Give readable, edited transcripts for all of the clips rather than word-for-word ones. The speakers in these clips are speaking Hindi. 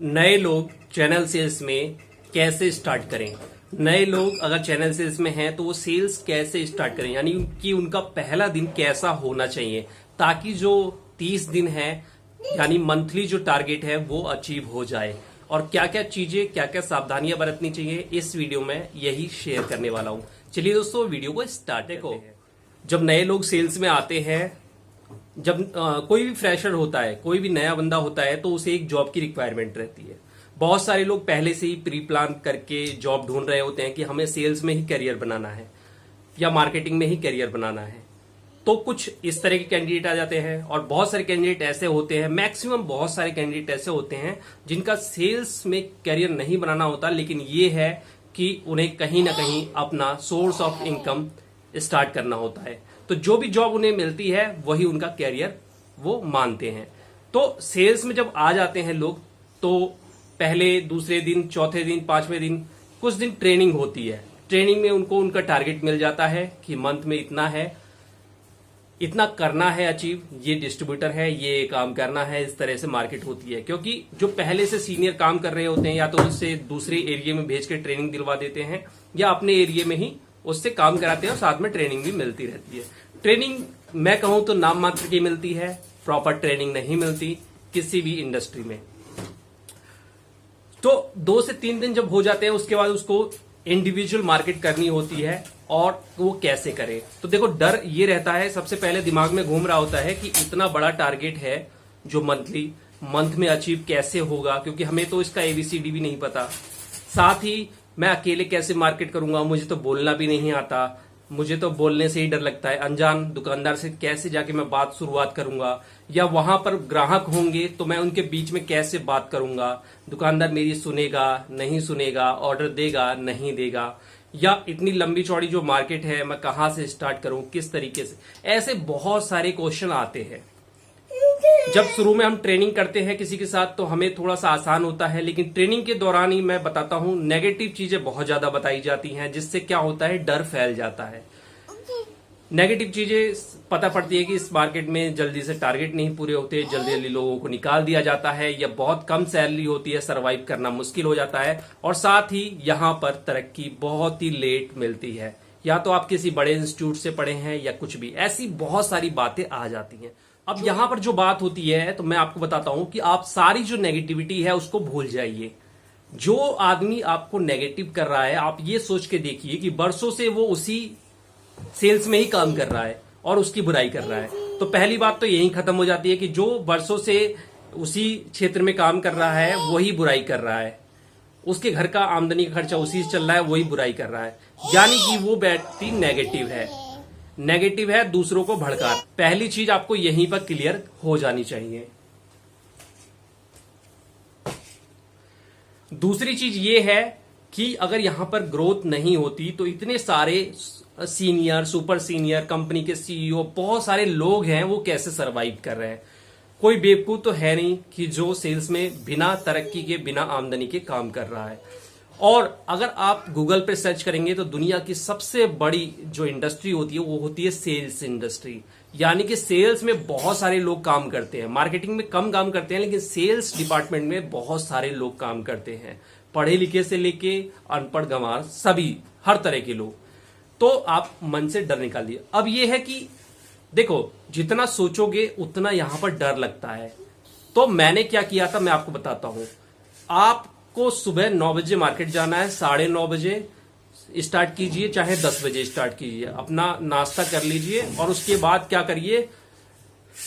नए लोग चैनल सेल्स में कैसे स्टार्ट करें। नए लोग अगर चैनल सेल्स में हैं तो वो सेल्स कैसे स्टार्ट करें, यानी कि उनका पहला दिन कैसा होना चाहिए ताकि जो 30 दिन है यानी मंथली जो टारगेट है वो अचीव हो जाए, और क्या क्या चीजें क्या क्या सावधानियां बरतनी चाहिए इस वीडियो में यही शेयर करने वाला हूं। चलिए दोस्तों वीडियो को स्टार्ट करते हैं। जब नए लोग सेल्स में आते हैं, जब कोई भी फ्रेशर होता है, कोई भी नया बंदा होता है तो उसे एक जॉब की रिक्वायरमेंट रहती है। बहुत सारे लोग पहले से ही प्री प्लान करके जॉब ढूंढ रहे होते हैं कि हमें सेल्स में ही करियर बनाना है या मार्केटिंग में ही करियर बनाना है। तो कुछ इस तरह के कैंडिडेट आ जाते हैं और बहुत सारे कैंडिडेट ऐसे होते हैं, मैक्सिमम बहुत सारे कैंडिडेट ऐसे होते हैं जिनका सेल्स में करियर नहीं बनाना होता, लेकिन ये है कि उन्हें कहीं ना कहीं अपना सोर्स ऑफ इनकम स्टार्ट करना होता है। तो जो भी जॉब उन्हें मिलती है वही उनका कैरियर वो मानते हैं। तो सेल्स में जब आ जाते हैं लोग तो पहले दूसरे दिन, चौथे दिन, पांचवें दिन कुछ दिन ट्रेनिंग होती है। ट्रेनिंग में उनको उनका टारगेट मिल जाता है कि मंथ में इतना है, इतना करना है अचीव, ये डिस्ट्रीब्यूटर है, ये काम करना है। इस तरह से मार्केट होती है, क्योंकि जो पहले से सीनियर काम कर रहे होते हैं या तो उससे दूसरे एरिया में भेज के ट्रेनिंग दिलवा देते हैं या अपने एरिया में ही उससे काम कराते हैं और साथ में ट्रेनिंग भी मिलती रहती है। ट्रेनिंग मैं कहूं तो नाम मात्र की मिलती है, प्रॉपर ट्रेनिंग नहीं मिलती किसी भी इंडस्ट्री में। तो 2 से 3 दिन जब हो जाते हैं उसके बाद उसको इंडिविजुअल मार्केट करनी होती है, और वो कैसे करे। तो देखो डर ये रहता है, सबसे पहले दिमाग में घूम रहा होता है कि इतना बड़ा टारगेट है जो मंथ में अचीव कैसे होगा, क्योंकि हमें तो इसका एबीसीडी भी नहीं पता। साथ ही मैं अकेले कैसे मार्केट करूंगा, मुझे तो बोलना भी नहीं आता, मुझे तो बोलने से ही डर लगता है। अनजान दुकानदार से कैसे जाके मैं बात शुरुआत करूंगा, या वहां पर ग्राहक होंगे तो मैं उनके बीच में कैसे बात करूंगा, दुकानदार मेरी सुनेगा नहीं सुनेगा, ऑर्डर देगा नहीं देगा, या इतनी लंबी चौड़ी जो मार्केट है मैं कहां से स्टार्ट करूं, किस तरीके से। ऐसे बहुत सारे क्वेश्चन आते हैं। जब शुरू में हम ट्रेनिंग करते हैं किसी के साथ तो हमें थोड़ा सा आसान होता है, लेकिन ट्रेनिंग के दौरान ही मैं बताता हूं नेगेटिव चीजें बहुत ज्यादा बताई जाती हैं, जिससे क्या होता है डर फैल जाता है। नेगेटिव चीजें पता पड़ती है कि इस मार्केट में जल्दी से टारगेट नहीं पूरे होते, जल्दी जल्दी लोगों को निकाल दिया जाता है, या बहुत कम सैलरी होती है, सरवाइव करना मुश्किल हो जाता है, और साथ ही यहाँ पर तरक्की बहुत ही लेट मिलती है। या तो आप किसी बड़े इंस्टीट्यूट से पढ़े हैं या कुछ भी, ऐसी बहुत सारी बातें आ जाती हैं। अब यहाँ पर जो बात होती है तो मैं आपको बताता हूं कि आप सारी जो नेगेटिविटी है उसको भूल जाइए। जो आदमी आपको नेगेटिव कर रहा है, आप ये सोच के देखिए कि बरसों से वो उसी सेल्स में ही काम कर रहा है और उसकी बुराई कर रहा है। तो पहली बात तो यही खत्म हो जाती है कि जो बरसों से उसी क्षेत्र में काम कर रहा है वही बुराई कर रहा है, उसके घर का आमदनी का खर्चा उसी से चल रहा है, वही बुराई कर रहा है, यानी कि वो व्यक्ति नेगेटिव है, दूसरों को भड़का। पहली चीज आपको यहीं पर क्लियर हो जानी चाहिए। दूसरी चीज ये है कि अगर यहां पर ग्रोथ नहीं होती तो इतने सारे सीनियर, सुपर सीनियर, कंपनी के सीईओ, बहुत सारे लोग हैं, वो कैसे सरवाइव कर रहे हैं। कोई बेवकूफ तो है नहीं कि जो सेल्स में बिना तरक्की के, बिना आमदनी के काम कर रहा है। और अगर आप गूगल पे सर्च करेंगे तो दुनिया की सबसे बड़ी जो इंडस्ट्री होती है वो होती है सेल्स इंडस्ट्री, यानी कि सेल्स में बहुत सारे लोग काम करते हैं। मार्केटिंग में कम काम करते हैं, लेकिन सेल्स डिपार्टमेंट में बहुत सारे लोग काम करते हैं, पढ़े लिखे से लेके अनपढ़ गंवार सभी, हर तरह के लोग। तो आप मन से डर निकाल दिए। अब ये है कि देखो जितना सोचोगे उतना यहां पर डर लगता है। तो मैंने क्या किया था मैं आपको बताता हूं। आपको सुबह 9 बजे मार्केट जाना है, 9:30 बजे स्टार्ट कीजिए, चाहे 10 बजे स्टार्ट कीजिए, अपना नाश्ता कर लीजिए और उसके बाद क्या करिए,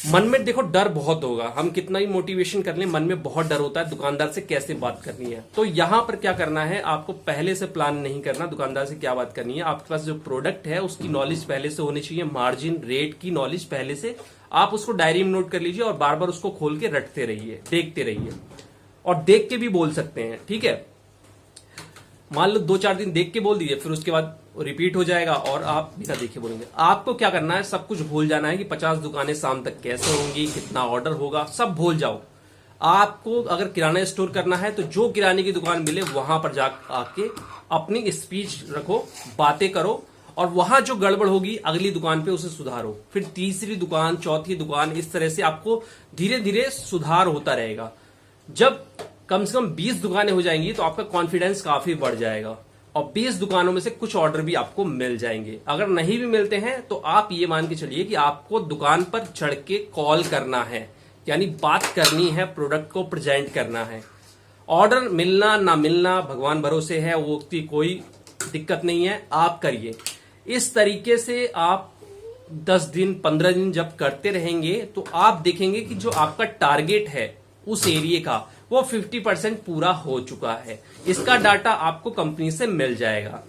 मन में देखो डर बहुत होगा, हम कितना ही मोटिवेशन कर लें मन में बहुत डर होता है दुकानदार से कैसे बात करनी है। तो यहां पर क्या करना है, आपको पहले से प्लान नहीं करना दुकानदार से क्या बात करनी है। आपके पास जो प्रोडक्ट है उसकी नॉलेज पहले से होनी चाहिए, मार्जिन रेट की नॉलेज पहले से, आप उसको डायरी में नोट कर लीजिए और बार बार उसको खोल के रटते रहिए, देखते रहिए, और देख के भी बोल सकते हैं, ठीक है। मान लो 2-4 दिन देख के बोल दीजिए, फिर उसके बाद रिपीट हो जाएगा और आप बिना देखे बोलेंगे। आपको क्या करना है, सब कुछ भूल जाना है कि 50 दुकानें शाम तक कैसे होंगी, कितना ऑर्डर होगा, सब भूल जाओ। आपको अगर किराना स्टोर करना है तो जो किराने की दुकान मिले वहां पर जा आके अपनी स्पीच रखो, बातें करो, और वहां जो गड़बड़ होगी अगली दुकान पे उसे सुधारो, फिर तीसरी दुकान, चौथी दुकान, इस तरह से आपको धीरे धीरे सुधार होता रहेगा। जब कम से कम 20 दुकानें हो जाएंगी तो आपका कॉन्फिडेंस काफी बढ़ जाएगा और 20 दुकानों में से कुछ ऑर्डर भी आपको मिल जाएंगे। अगर नहीं भी मिलते हैं तो आप ये मान के चलिए कि आपको दुकान पर चढ़ के कॉल करना है, यानी बात करनी है, प्रोडक्ट को प्रेजेंट करना है। ऑर्डर मिलना ना मिलना भगवान भरोसे है, वो की कोई दिक्कत नहीं है, आप करिए। इस तरीके से आप 10 दिन 15 दिन जब करते रहेंगे तो आप देखेंगे कि जो आपका टारगेट है उस एरिया का वो 50% पूरा हो चुका है। इसका डाटा आपको कंपनी से मिल जाएगा,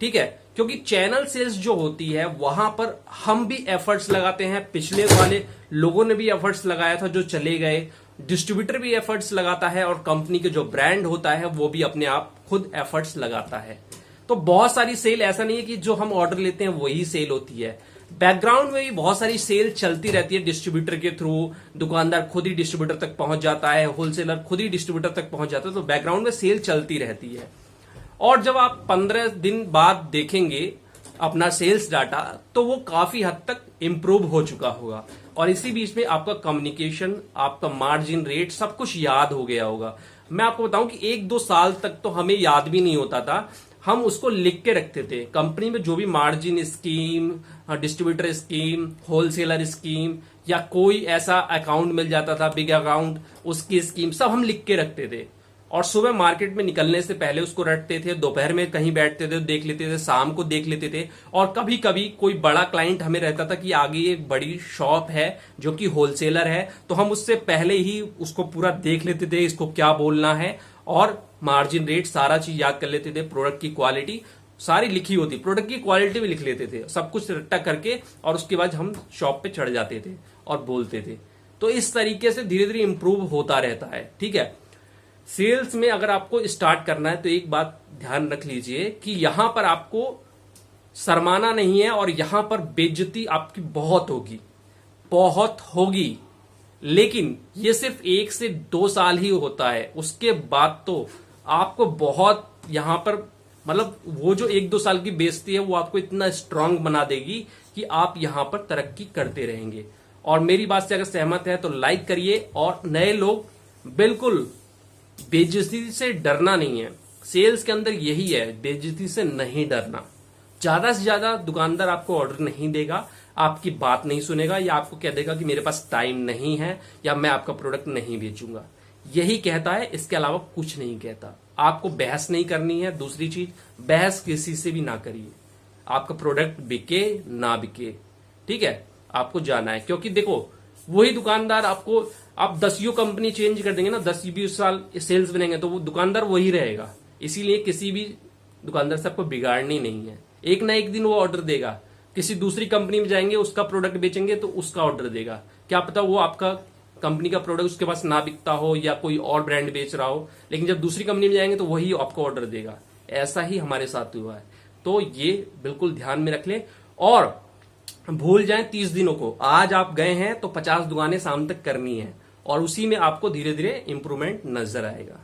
ठीक है। क्योंकि चैनल सेल्स जो होती है वहां पर हम भी एफर्ट्स लगाते हैं, पिछले वाले लोगों ने भी एफर्ट्स लगाया था जो चले गए, डिस्ट्रीब्यूटर भी एफर्ट्स लगाता है और कंपनी के जो ब्रांड होता है वो भी अपने आप खुद एफर्ट्स लगाता है। तो बहुत सारी सेल, ऐसा नहीं है कि जो हम ऑर्डर लेते हैं वही सेल होती है, बैकग्राउंड में भी बहुत सारी सेल चलती रहती है। डिस्ट्रीब्यूटर के थ्रू दुकानदार खुद ही डिस्ट्रीब्यूटर तक पहुंच जाता है, होलसेलर खुद ही डिस्ट्रीब्यूटर तक पहुंच जाता है, तो बैकग्राउंड में सेल चलती रहती है। और जब आप 15 दिन बाद देखेंगे अपना सेल्स डाटा तो वो काफी हद तक इंप्रूव हो चुका होगा और इसी बीच में आपका कम्युनिकेशन, आपका मार्जिन रेट सब कुछ याद हो गया होगा। मैं आपको बताऊं कि 1-2 साल तक तो हमें याद भी नहीं होता था, हम उसको लिख के रखते थे। कंपनी में जो भी margin scheme, distributor scheme, wholesaler scheme या कोई ऐसा अकाउंट मिल जाता था बिग अकाउंट, उसकी स्कीम सब हम लिख के रखते थे और सुबह मार्केट में निकलने से पहले उसको रटते थे, दोपहर में कहीं बैठते थे देख लेते थे, शाम को देख लेते थे। और कभी कभी कोई बड़ा क्लाइंट हमें रहता था कि आगे एक बड़ी शॉप है जो कि होलसेलर है, तो हम उससे पहले ही उसको पूरा देख लेते थे, इसको क्या बोलना है और मार्जिन रेट सारा चीज याद कर लेते थे। प्रोडक्ट की क्वालिटी सारी लिखी होती, प्रोडक्ट की क्वालिटी भी लिख लेते थे, सब कुछ रट्टा करके और उसके बाद हम शॉप पे चढ़ जाते थे और बोलते थे। तो इस तरीके से धीरे धीरे इंप्रूव होता रहता है, ठीक है। सेल्स में अगर आपको स्टार्ट करना है तो एक बात ध्यान रख लीजिए कि यहां पर आपको शर्माना नहीं है और यहां पर बेइज्जती आपकी बहुत होगी, बहुत होगी, लेकिन ये सिर्फ 1 से 2 साल ही होता है। उसके बाद तो आपको बहुत यहां पर मतलब वो जो 1-2 साल की बेइज्जती है वो आपको इतना स्ट्रांग बना देगी कि आप यहां पर तरक्की करते रहेंगे। और मेरी बात से अगर सहमत है तो लाइक करिए। और नए लोग बिल्कुल बेइज्जती से डरना नहीं है, सेल्स के अंदर यही है, बेइज्जती से नहीं डरना। ज्यादा से ज्यादा दुकानदार आपको ऑर्डर नहीं देगा, आपकी बात नहीं सुनेगा या आपको कह देगा कि मेरे पास टाइम नहीं है या मैं आपका प्रोडक्ट नहीं बेचूंगा, यही कहता है, इसके अलावा कुछ नहीं कहता। आपको बहस नहीं करनी है। दूसरी चीज, बहस किसी से भी ना करिए, आपका प्रोडक्ट बिके ना बिके, ठीक है, आपको जाना है। क्योंकि देखो वही दुकानदार आपको, आप 10 कंपनी चेंज कर देंगे ना, 10-20 साल सेल्स बनेंगे तो वो दुकानदार वही रहेगा। इसीलिए किसी भी दुकानदार से आपको बिगाड़नी नहीं है। एक ना एक दिन वो ऑर्डर देगा, किसी दूसरी कंपनी में जाएंगे, उसका प्रोडक्ट बेचेंगे तो उसका ऑर्डर देगा। क्या पता वो आपका कंपनी का प्रोडक्ट उसके पास ना बिकता हो या कोई और ब्रांड बेच रहा हो, लेकिन जब दूसरी कंपनी में जाएंगे तो वही आपको ऑर्डर देगा। ऐसा ही हमारे साथ हुआ है। तो ये बिल्कुल ध्यान में रख लें और भूल जाएं 30 दिनों को। आज आप गए हैं तो 50 दुकानें शाम तक करनी है और उसी में आपको धीरे धीरे इंप्रूवमेंट नजर आएगा।